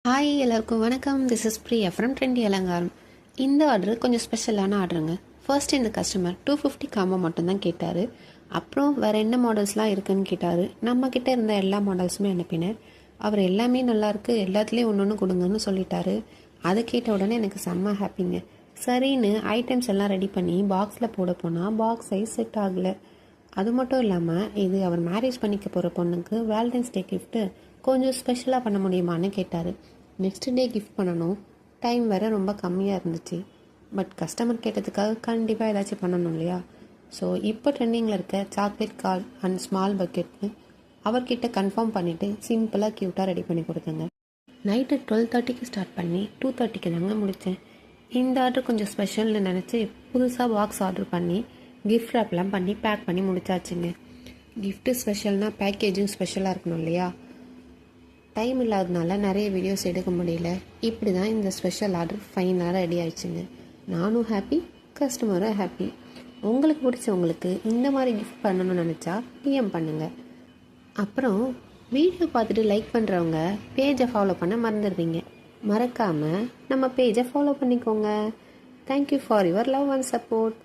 Hi எல்லாருக்கும் வணக்கம். This is Priya from trendy அலங்காரம். இந்த ஆர்டர் கொஞ்சம் ஸ்பெஷலான ஆர்டருங்க. ஃபர்ஸ்ட் இந்த கஸ்டமர் 250 காம்போ மட்டும்தான் கேட்டார். அப்புறம் வேறு என்ன மாடல்ஸ்லாம் இருக்குதுன்னு கேட்டார். நம்மக்கிட்ட இருந்த எல்லா மாடல்ஸுமே அனுப்பினேன். அவர் எல்லாமே நல்லாயிருக்கு, எல்லாத்துலேயும் ஒன்று ஒன்று கொடுங்கன்னு சொல்லிட்டாரு. அதை கேட்ட உடனே எனக்கு செம்ம ஹாப்பிங்க. சரின்னு ஐட்டம்ஸ் எல்லாம் ரெடி பண்ணி பாக்ஸில் போட போனால் பாக்ஸ் சைஸ் செட் ஆகலை. அது மட்டும் இல்லாமல் இது அவர் மேரேஜ் பண்ணிக்க போகிற பொண்ணுக்கு வேலண்டைன்ஸ் டே கிஃப்ட்டு கொஞ்சம் ஸ்பெஷலாக பண்ண முடியுமான்னு கேட்டார். நெக்ஸ்ட் டே கிஃப்ட் பண்ணணும். டைம் வேறு ரொம்ப கம்மியாக இருந்துச்சு. பட் கஸ்டமர் கேட்டதுக்காக கண்டிப்பாக ஏதாச்சும் பண்ணணும் இல்லையா? ஸோ இப்போ ட்ரெண்டிங்கில் இருக்க சாக்லேட் கால் அண்ட் ஸ்மால் பக்கெட்னு அவர்கிட்ட கன்ஃபார்ம் பண்ணிவிட்டு சிம்பிளாக க்யூட்டாக ரெடி பண்ணி கொடுத்தேங்க. நைட்டு 12:30க்கு ஸ்டார்ட் பண்ணி 2:30க்கு தாங்க முடித்தேன். இந்த ஆர்டர் கொஞ்சம் ஸ்பெஷல்னு நினச்சி புதுசாக பாக்ஸ் ஆர்டர் பண்ணி கிஃப்ட் ரேப்லாம் பண்ணி பேக் பண்ணி முடிச்சாச்சுங்க. கிஃப்ட்டு ஸ்பெஷல்னால் பேக்கேஜும் ஸ்பெஷலாக இருக்கணும் இல்லையா? டைம் இல்லாததுனால நிறைய வீடியோஸ் எடுக்க முடியல. இப்படி தான் இந்த ஸ்பெஷல் ஆர்டர் ஃபைனாக ரெடி ஆயிடுச்சுங்க. நானும் ஹாப்பி, கஸ்டமரும் ஹாப்பி. உங்களுக்கு பிடிச்சவங்களுக்கு இந்த மாதிரி கிஃப்ட் பண்ணணும்னு நினச்சா டிஎம் பண்ணுங்கள். அப்புறம் வீடியோ பார்த்துட்டு லைக் பண்ணுறவங்க பேஜை ஃபாலோ பண்ண மறந்துடுவீங்க. மறக்காமல் நம்ம பேஜை ஃபாலோ பண்ணிக்கோங்க. Thank you for your love and support.